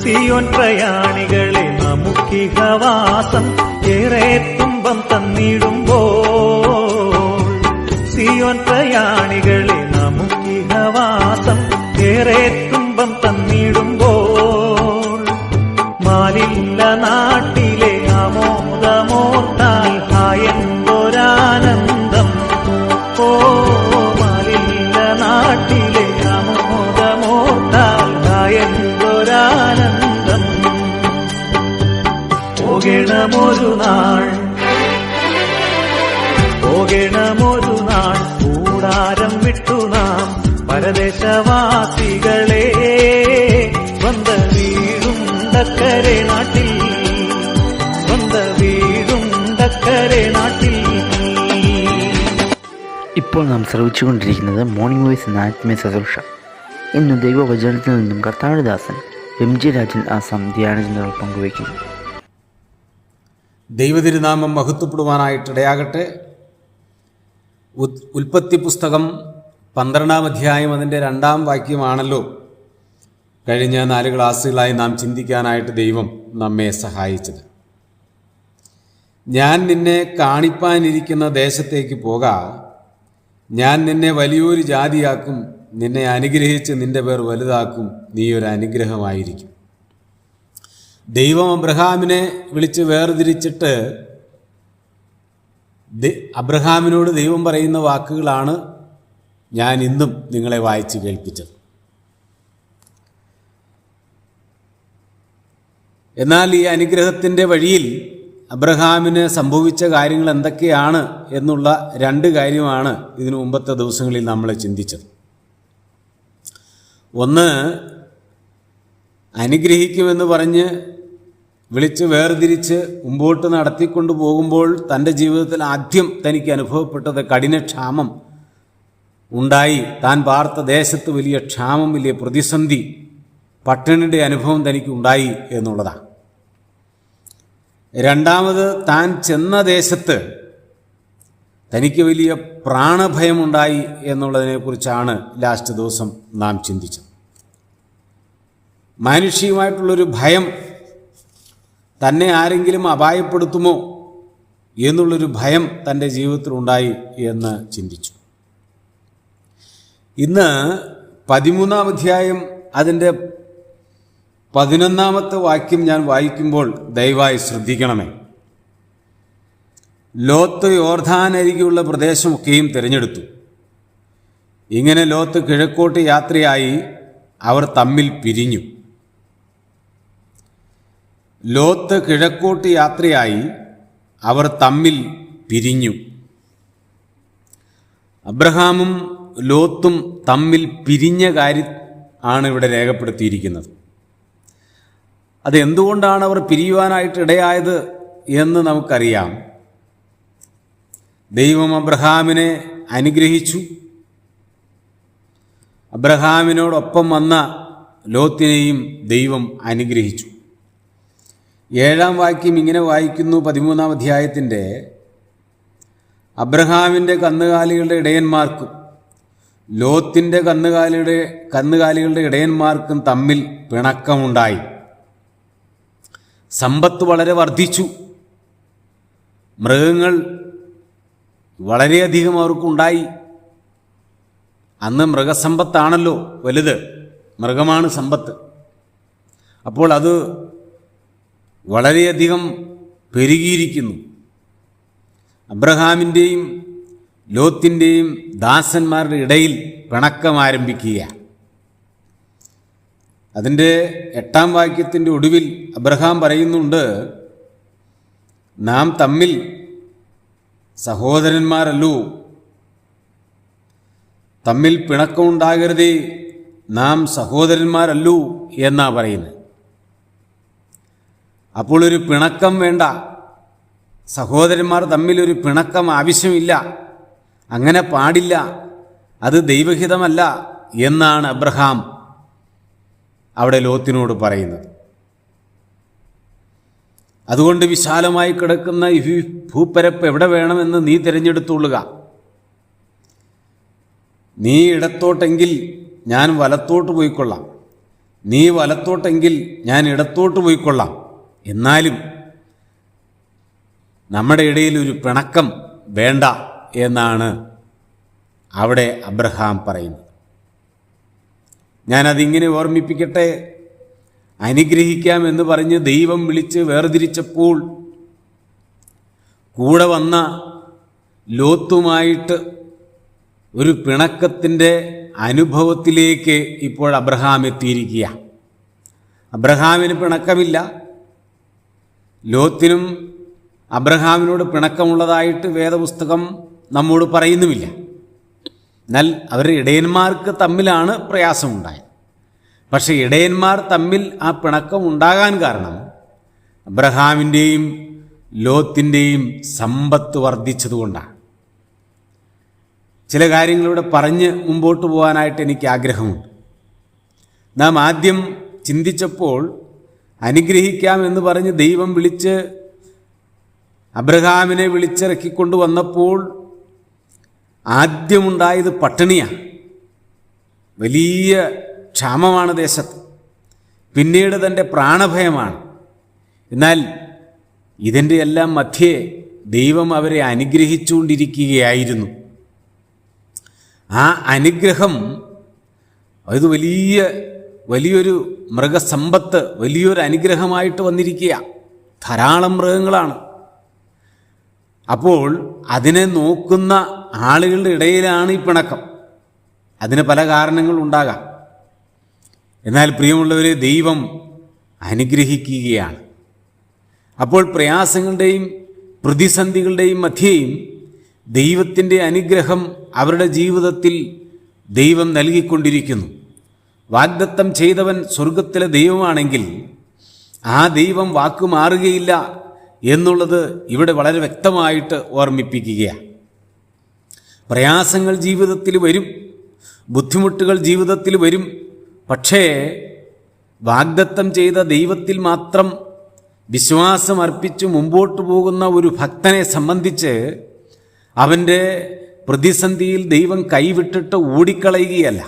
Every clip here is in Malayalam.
സിയോൻ പ്രയാണികളെ നമുക്കിഹവാസം ഏറെ തുമ്പം തന്നിടുമ്പോൾ, സിയോൻ പ്രയാണികളെ നമുക്കിഹവാസം ഏറെ തുമ്പം തന്നിടുമ്പോൾ, മാലില്ല നാട്ടിലെ ആമോദമോർത്താൽ ഹായെന്തൊരാനന്ദം. ഓ മാലില്ല നാട്ടിലെ ആമോദമോർത്താൽ ഹായെന്തൊരാനന്ദം. പോകണമൊരു നാൾ, പോകണമൊരു നാൾ കൂടാരം വിട്ടു നാം പരദേശവാസികളെ, സ്വന്ത വീടുണ്ടക്കരെ നാട്ടിൽ, സ്വന്ത വീടുണ്ടക്കരെ നാട്ടിൽ. ഇപ്പോൾ നാം ശ്രവിച്ചുകൊണ്ടിരിക്കുന്നത് മോർണിംഗ് വോയിസ് എന്ന ആത്മീയ ശുശ്രൂഷ. ഇന്ന് ദൈവവചനത്തിൽ നിന്നും കർത്താവിന്റെ ദാസൻ MG രാജൻ ആസാം ധ്യാനചിന്തകൾ പങ്കുവയ്ക്കുന്നു. ദൈവതിരുനാമം മഹത്വപ്പെടുവാനായിട്ടിടയാകട്ടെ. ഉൽപ്പത്തി പുസ്തകം 12-ാം അധ്യായം അതിൻ്റെ 2-ാം വാക്യമാണല്ലോ കഴിഞ്ഞ 4 ക്ലാസ്സുകളായി നാം ചിന്തിക്കാനായിട്ട് ദൈവം നമ്മെ സഹായിച്ചത്. ഞാൻ നിന്നെ കാണിപ്പാനിരിക്കുന്ന ദേശത്തേക്ക് പോക, ഞാൻ നിന്നെ വലിയൊരു ജാതിയാക്കും, നിന്നെ അനുഗ്രഹിച്ച് നിന്റെ പേർ വലുതാക്കും, നീ ഒരു അനുഗ്രഹമായിരിക്കും. ദൈവം അബ്രഹാമിനെ വിളിച്ച് വേർതിരിച്ചിട്ട് അബ്രഹാമിനോട് ദൈവം പറയുന്ന വാക്കുകളാണ് ഞാൻ ഇന്നും നിങ്ങളെ വായിച്ച് കേൾപ്പിച്ചത്. എന്നാൽ ഈ അനുഗ്രഹത്തിൻ്റെ വഴിയിൽ അബ്രഹാമിന് സംഭവിച്ച കാര്യങ്ങൾ എന്തൊക്കെയാണ് എന്നുള്ള 2 കാര്യമാണ് ഇതിനു മുമ്പത്തെ ദിവസങ്ങളിൽ നമ്മൾ ചിന്തിച്ചത്. ഒന്ന്, അനുഗ്രഹിക്കുമെന്ന് പറഞ്ഞ് വിളിച്ച് വേർതിരിച്ച് മുമ്പോട്ട് നടത്തിക്കൊണ്ടു പോകുമ്പോൾ തൻ്റെ ജീവിതത്തിൽ ആദ്യം തനിക്ക് അനുഭവപ്പെട്ടത് കഠിനക്ഷാമം ഉണ്ടായി. താൻ പാർത്ത ദേശത്ത് വലിയ ക്ഷാമം, വലിയ പ്രതിസന്ധി, പട്ടിണിയുടെ അനുഭവം തനിക്ക് ഉണ്ടായി എന്നുള്ളതാണ്. രണ്ടാമത്, താൻ ചെന്ന ദേശത്ത് തനിക്ക് വലിയ പ്രാണഭയമുണ്ടായി എന്നുള്ളതിനെക്കുറിച്ചാണ് ലാസ്റ്റ് ദിവസം നാം ചിന്തിച്ചത്. മാനുഷികമായിട്ടുള്ളൊരു ഭയം, തന്നെ ആരെങ്കിലും അപായപ്പെടുത്തുമോ എന്നുള്ളൊരു ഭയം തൻ്റെ ജീവിതത്തിലുണ്ടായി എന്ന് ചിന്തിച്ചു. ഇന്ന് 13-ാം അധ്യായം അതിൻ്റെ 11-ാമത്തെ വാക്യം ഞാൻ വായിക്കുമ്പോൾ ദയവായി ശ്രദ്ധിക്കണമേ. ലോത്ത് യോർദാനരികെയുള്ള പ്രദേശമൊക്കെയും തിരഞ്ഞെടുത്തു. ഇങ്ങനെ ലോത്ത് കിഴക്കോട്ട് യാത്രയായി, അവർ തമ്മിൽ പിരിഞ്ഞു. ലോത്ത് കിഴക്കോട്ട് യാത്രയായി, അവർ തമ്മിൽ പിരിഞ്ഞു. അബ്രഹാമും ലോത്തും തമ്മിൽ പിരിഞ്ഞ കാര്യം ആണ് ഇവിടെ രേഖപ്പെടുത്തിയിരിക്കുന്നത്. അതെന്തുകൊണ്ടാണ് അവർ പിരിയുവാനായിട്ട് ഇടയായത് എന്ന് നമുക്കറിയാം. ദൈവം അബ്രഹാമിനെ അനുഗ്രഹിച്ചു. അബ്രഹാമിനോടൊപ്പം വന്ന ലോത്തിനെയും ദൈവം അനുഗ്രഹിച്ചു. 7-ാം വാക്യം ഇങ്ങനെ വായിക്കുന്നു 13-ാം അധ്യായത്തിൻ്റെ: അബ്രഹാമിൻ്റെ കന്നുകാലികളുടെ ഇടയന്മാർക്കും ലോത്തിൻ്റെ കന്നുകാലികളുടെ ഇടയന്മാർക്കും തമ്മിൽ പിണക്കമുണ്ടായി. സമ്പത്ത് വളരെ വർദ്ധിച്ചു. മൃഗങ്ങൾ വളരെയധികം അവർക്കുണ്ടായി. അന്ന് മൃഗസമ്പത്താണല്ലോ വലുത്, മൃഗമാണ് സമ്പത്ത്. അപ്പോൾ അത് വളരെയധികം പെരുകിയിരിക്കുന്നു. അബ്രഹാമിൻ്റെയും ലോത്തിൻ്റെയും ദാസന്മാരുടെ ഇടയിൽ പിണക്കം ആരംഭിക്കുക. അതിൻ്റെ 8-ാം വാക്യത്തിൻ്റെ ഒടുവിൽ അബ്രഹാം പറയുന്നുണ്ട്, നാം തമ്മിൽ സഹോദരന്മാരല്ലോ, തമ്മിൽ പിണക്കമുണ്ടാകരുതേ, നാം സഹോദരന്മാരല്ലോ എന്നാ പറയുന്നത്. അപ്പോൾ ഒരു പിണക്കം വേണ്ട, സഹോദരന്മാർ തമ്മിലൊരു പിണക്കം ആവശ്യമില്ല, അങ്ങനെ പാടില്ല, അത് ദൈവഹിതമല്ല എന്നാണ് അബ്രഹാം അവിടെ ലോത്തിനോട് പറയുന്നത്. അതുകൊണ്ട് വിശാലമായി കിടക്കുന്ന ഈ ഭൂപ്പരപ്പ് എവിടെ വേണമെന്ന് നീ തിരഞ്ഞെടുത്തുകൊള്ളുക. നീ ഇടത്തോട്ടെങ്കിൽ ഞാൻ വലത്തോട്ട് പോയിക്കൊള്ളാം, നീ വലത്തോട്ടെങ്കിൽ ഞാൻ ഇടത്തോട്ട് പോയിക്കൊള്ളാം. എന്നാലും നമ്മുടെ ഇടയിൽ ഒരു പിണക്കം വേണ്ട എന്നാണ് അവിടെ അബ്രഹാം പറയുന്നത്. ഞാനതിങ്ങനെ ഓർമ്മിപ്പിക്കട്ടെ. അനുഗ്രഹിക്കാം എന്ന് പറഞ്ഞ് ദൈവം വിളിച്ച് വേർതിരിച്ചപ്പോൾ കൂടെ വന്ന ലോത്തുമായിട്ട് ഒരു പിണക്കത്തിൻ്റെ അനുഭവത്തിലേക്ക് ഇപ്പോൾ അബ്രഹാം എത്തിയിരിക്കുക. അബ്രഹാമിന് പിണക്കമില്ല, ലോത്തിനും അബ്രഹാമിനോട് പിണക്കമുള്ളതായിട്ട് വേദപുസ്തകം നമ്മോട് പറയുന്നുമില്ല. എന്നാൽ അവരുടെ ഇടയന്മാർക്ക് തമ്മിലാണ് പ്രയാസമുണ്ടായത്. പക്ഷേ ഇടയന്മാർ തമ്മിൽ ആ പിണക്കം ഉണ്ടാകാൻ കാരണം അബ്രഹാമിൻ്റെയും ലോത്തിൻ്റെയും സമ്പത്ത് വർദ്ധിച്ചതുകൊണ്ടാണ്. ചില കാര്യങ്ങളിലൂടെ പറഞ്ഞ് മുമ്പോട്ട് പോകാനായിട്ട് എനിക്ക് ആഗ്രഹമുണ്ട്. നാം ആദ്യം ചിന്തിച്ചപ്പോൾ അനുഗ്രഹിക്കാം എന്ന് പറഞ്ഞ് ദൈവം വിളിച്ച് അബ്രഹാമിനെ വിളിച്ചിറക്കിക്കൊണ്ട് വന്നപ്പോൾ ആദ്യമുണ്ടായത് പട്ടിണിയാണ്. വലിയ ക്ഷാമമാണ് ദേശത്ത്. പിന്നീട് തൻ്റെ പ്രാണഭയമാണ്. എന്നാൽ ഇതിൻ്റെ എല്ലാം മധ്യേ ദൈവം അവരെ അനുഗ്രഹിച്ചുകൊണ്ടിരിക്കുകയായിരുന്നു. ആ അനുഗ്രഹം അത് വലിയൊരു മൃഗസമ്പത്ത്, വലിയൊരു അനുഗ്രഹമായിട്ട് വന്നിരിക്കുക. ധാരാളം മൃഗങ്ങളാണ്. അപ്പോൾ അതിനെ നോക്കുന്ന ആളുകളുടെ ഇടയിലാണ് ഈ പിണക്കം. അതിന് പല കാരണങ്ങളുണ്ടാകാം. എന്നാൽ പ്രിയമുള്ളവരെ, ദൈവം അനുഗ്രഹിക്കുകയാണ്. അപ്പോൾ പ്രയാസങ്ങളുടെയും പ്രതിസന്ധികളുടെയും മധ്യേയും ദൈവത്തിൻ്റെ അനുഗ്രഹം അവരുടെ ജീവിതത്തിൽ ദൈവം നൽകിക്കൊണ്ടിരിക്കുന്നു. വാഗ്ദത്തം ചെയ്തവൻ സ്വർഗത്തിലെ ദൈവമാണെങ്കിൽ ആ ദൈവം വാക്ക് മാറുകയില്ല എന്നുള്ളത് ഇവിടെ വളരെ വ്യക്തമായിട്ട് ഓർമ്മിപ്പിക്കുകയാണ്. പ്രയാസങ്ങൾ ജീവിതത്തിൽ വരും, ബുദ്ധിമുട്ടുകൾ ജീവിതത്തിൽ വരും. പക്ഷേ വാഗ്ദത്തം ചെയ്ത ദൈവത്തിൽ മാത്രം വിശ്വാസം അർപ്പിച്ച് മുമ്പോട്ട് പോകുന്ന ഒരു ഭക്തനെ സംബന്ധിച്ച് അവൻ്റെ പ്രതിസന്ധിയിൽ ദൈവം കൈവിട്ടിട്ട് ഓടിക്കളയുകയല്ല.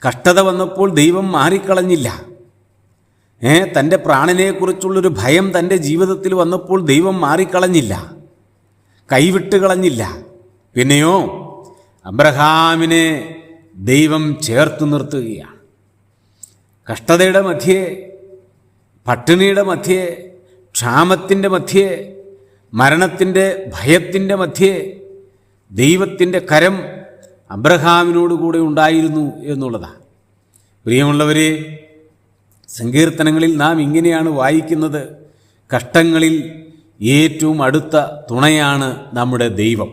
കഷ്ടത വന്നപ്പോൾ ദൈവം മാറിക്കളഞ്ഞില്ല. തൻ്റെ പ്രാണനെക്കുറിച്ചുള്ളൊരു ഭയം തൻ്റെ ജീവിതത്തിൽ വന്നപ്പോൾ ദൈവം മാറിക്കളഞ്ഞില്ല, കൈവിട്ട് കളഞ്ഞില്ല. പിന്നെയോ അബ്രഹാമിനെ ദൈവം ചേർത്ത് നിർത്തുകയാണ്. കഷ്ടതയുടെ മധ്യേ, പട്ടിണിയുടെ മധ്യേ, ക്ഷാമത്തിൻ്റെ മധ്യേ, മരണത്തിൻ്റെ ഭയത്തിൻ്റെ മധ്യേ ദൈവത്തിൻ്റെ കരം അബ്രഹാമിനോടുകൂടെ ഉണ്ടായിരുന്നു എന്നുള്ളതാണ്. പ്രിയമുള്ളവരെ, സങ്കീർത്തനങ്ങളിൽ നാം ഇങ്ങനെയാണ് വായിക്കുന്നത്: കഷ്ടങ്ങളിൽ ഏറ്റവും അടുത്ത തുണയാണ് നമ്മുടെ ദൈവം.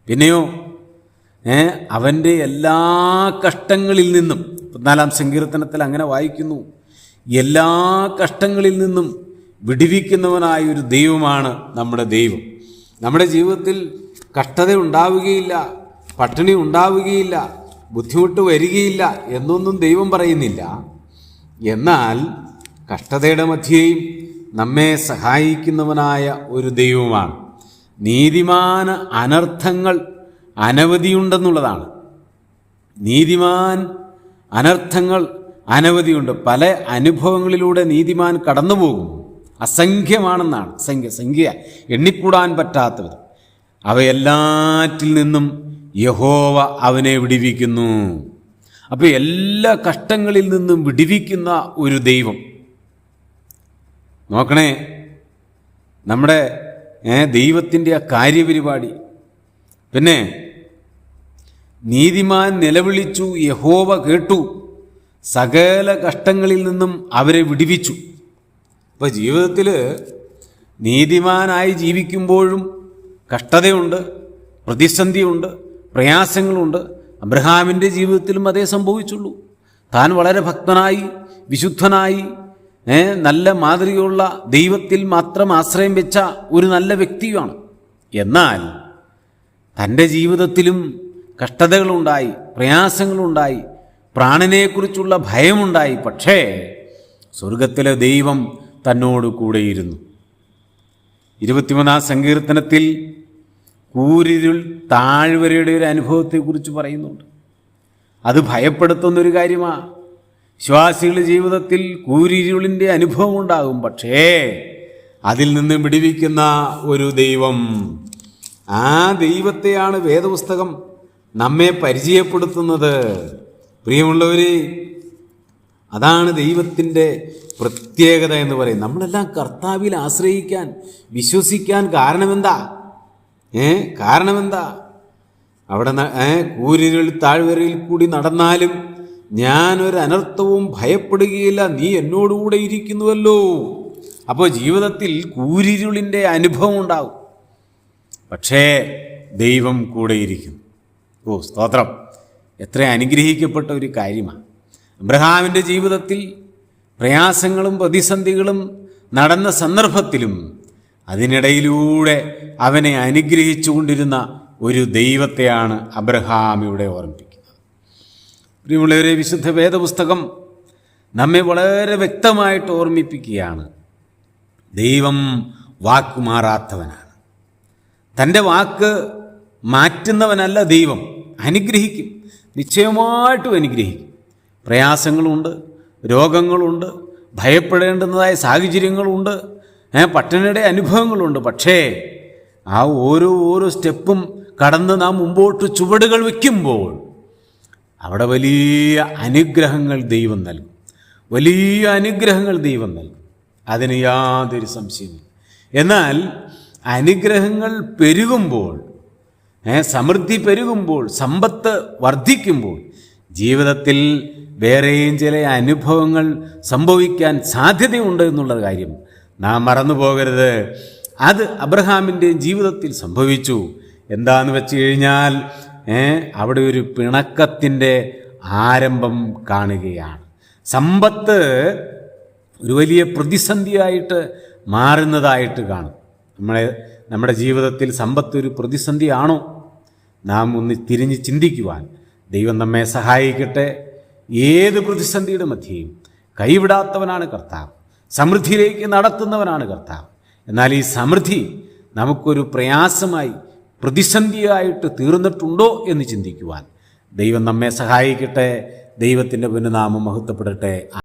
പിന്നെയോ അവൻ്റെ എല്ലാ കഷ്ടങ്ങളിൽ നിന്നും, 4-ാം സങ്കീർത്തനത്തിൽ അങ്ങനെ വായിക്കുന്നു, എല്ലാ കഷ്ടങ്ങളിൽ നിന്നും വിടുവിക്കുന്നവനായൊരു ദൈവമാണ് നമ്മുടെ ദൈവം. നമ്മുടെ ജീവിതത്തിൽ കഷ്ടത ഉണ്ടാവുകയില്ല, പട്ടിണി ഉണ്ടാവുകയില്ല, ബുദ്ധിമുട്ട് വരികയില്ല എന്നൊന്നും ദൈവം പറയുന്നില്ല. എന്നാൽ കഷ്ടതയുടെ മധ്യേയും നമ്മെ സഹായിക്കുന്നവനായ ഒരു ദൈവമാണ്. നീതിമാൻ അനർത്ഥങ്ങൾ അനവധിയുണ്ടെന്നുള്ളതാണ്. നീതിമാൻ അനർത്ഥങ്ങൾ അനവധിയുണ്ട്. പല അനുഭവങ്ങളിലൂടെ നീതിമാൻ കടന്നു പോകും. അസംഖ്യമാണെന്നാണ്, സംഖ്യ എണ്ണിക്കൂടാൻ പറ്റാത്ത വിധം. അവയെല്ലാറ്റിൽ നിന്നും യഹോവ അവനെ വിടുവിക്കുന്നു. അപ്പോൾ എല്ലാ കഷ്ടങ്ങളിൽ നിന്നും വിടുവിക്കുന്ന ഒരു ദൈവം. നോക്കണേ, നമ്മുടെ ദൈവത്തിൻ്റെ ആ കാര്യപരിപാടി. പിന്നെ നീതിമാൻ നിലവിളിച്ചു, യഹോവ കേട്ടു, സകല കഷ്ടങ്ങളിൽ നിന്നും അവരെ വിടുവിച്ചു. അപ്പോൾ ജീവിതത്തിൽ നീതിമാനായി ജീവിക്കുമ്പോഴും കഷ്ടതയുണ്ട്, പ്രതിസന്ധിയുണ്ട്, പ്രയാസങ്ങളുണ്ട്. അബ്രഹാമിൻ്റെ ജീവിതത്തിലും അതേ സംഭവിച്ചുള്ളൂ. താൻ വളരെ ഭക്തനായി, വിശുദ്ധനായി, നല്ല മാതൃകയുള്ള ദൈവത്തിൽ മാത്രം ആശ്രയം വെച്ച ഒരു നല്ല വ്യക്തിയാണ്. എന്നാൽ തൻ്റെ ജീവിതത്തിലും കഷ്ടതകളുണ്ടായി, പ്രയാസങ്ങളുണ്ടായി, പ്രാണനെക്കുറിച്ചുള്ള ഭയമുണ്ടായി. പക്ഷേ സ്വർഗത്തിലെ ദൈവം തന്നോട് കൂടെയിരുന്നു. 23-ാം സങ്കീർത്തനത്തിൽ കൂരിരുൾ താഴ്വരയുടെ ഒരു അനുഭവത്തെക്കുറിച്ച് പറയുന്നുണ്ട്. അത് ഭയപ്പെടുത്തുന്നൊരു കാര്യമാണ്. വിശ്വാസികളുടെ ജീവിതത്തിൽ കൂരിരുളിൻ്റെ അനുഭവം ഉണ്ടാകും. പക്ഷേ അതിൽ നിന്ന് വിടുവിക്കുന്ന ഒരു ദൈവം, ആ ദൈവത്തെയാണ് വേദപുസ്തകം നമ്മെ പരിചയപ്പെടുത്തുന്നത്. പ്രിയമുള്ളവരെ, അതാണ് ദൈവത്തിൻ്റെ പ്രത്യേകത എന്ന് പറയും. നമ്മളെല്ലാം കർത്താവിൽ ആശ്രയിക്കാൻ, വിശ്വസിക്കാൻ കാരണമെന്താ? കാരണമെന്താ? അവിടെ കൂരിരുൾ താഴ്വരയിൽ കൂടി നടന്നാലും ഞാനൊരു അനർത്ഥവും ഭയപ്പെടുകയില്ല, നീ എന്നോടുകൂടെ ഇരിക്കുന്നുവല്ലോ. അപ്പോൾ ജീവിതത്തിൽ കൂരിരുളിൻ്റെ അനുഭവം ഉണ്ടാവും, പക്ഷേ ദൈവം കൂടെയിരിക്കും. സ്തോത്രം! എത്ര അനുഗ്രഹിക്കപ്പെട്ട ഒരു കാര്യമാണ്. അബ്രഹാമിൻ്റെ ജീവിതത്തിൽ പ്രയാസങ്ങളും പ്രതിസന്ധികളും നടന്ന സന്ദർഭത്തിലും അതിനിടയിലൂടെ അവനെ അനുഗ്രഹിച്ചു കൊണ്ടിരുന്ന ഒരു ദൈവത്തെയാണ് അബ്രഹാം ഇവിടെ ഓർമ്മിപ്പിക്കുന്നത്. പ്രിയമുള്ളവരെ, വിശുദ്ധ വേദപുസ്തകം നമ്മെ വളരെ വ്യക്തമായിട്ട് ഓർമ്മിപ്പിക്കുകയാണ്, ദൈവം വാക്ക് മാറാത്തവനാണ്. തൻ്റെ വാക്ക് മാറ്റുന്നവനല്ല ദൈവം. അനുഗ്രഹിക്കും, നിശ്ചയമായിട്ടും അനുഗ്രഹിക്കും. പ്രയാസങ്ങളുണ്ട്, രോഗങ്ങളുണ്ട്, ഭയപ്പെടേണ്ടുന്നതായ സാഹചര്യങ്ങളുണ്ട്, പട്ടണയുടെ അനുഭവങ്ങളുണ്ട്. പക്ഷേ ആ ഓരോ സ്റ്റെപ്പും കടന്ന് നാം മുമ്പോട്ട് ചുവടുകൾ വയ്ക്കുമ്പോൾ അവിടെ വലിയ അനുഗ്രഹങ്ങൾ ദൈവം നൽകും. വലിയ അനുഗ്രഹങ്ങൾ ദൈവം നൽകും, അതിന് യാതൊരു സംശയമില്ല. എന്നാൽ അനുഗ്രഹങ്ങൾ പെരുകുമ്പോൾ, സമൃദ്ധി പെരുകുമ്പോൾ, സമ്പത്ത് വർദ്ധിക്കുമ്പോൾ ജീവിതത്തിൽ വേറെയും ചില അനുഭവങ്ങൾ സംഭവിക്കാൻ സാധ്യതയുണ്ട് എന്നുള്ള കാര്യം നാം മറന്നു പോകരുത്. അത് അബ്രഹാമിൻ്റെ ജീവിതത്തിൽ സംഭവിച്ചു. എന്താന്ന് വെച്ച് കഴിഞ്ഞാൽ അവിടെ ഒരു പിണക്കത്തിൻ്റെ ആരംഭം കാണുകയാണ്. സമ്പത്ത് ഒരു വലിയ പ്രതിസന്ധിയായിട്ട് മാറുന്നതായിട്ട് കാണും. നമ്മുടെ ജീവിതത്തിൽ സമ്പത്ത് ഒരു പ്രതിസന്ധിയാണോ? നാം ഒന്ന് തിരിഞ്ഞ് ചിന്തിക്കുവാൻ ദൈവം നമ്മെ സഹായിക്കട്ടെ. ഏത് പ്രതിസന്ധിയുടെ മധ്യയും കൈവിടാത്തവനാണ് കർത്താവ്, സമൃദ്ധിയിലേക്ക് നടത്തുന്നവനാണ് കർത്താവ്. എന്നാൽ ഈ സമൃദ്ധി നമുക്കൊരു പ്രയാസമായി, പ്രതിസന്ധിയായിട്ട് തീർന്നിട്ടുണ്ടോ എന്ന് ചിന്തിക്കുവാൻ ദൈവം നമ്മെ സഹായിക്കട്ടെ. ദൈവത്തിൻ്റെ പുണ്യനാമം മഹത്വപ്പെടട്ടെ.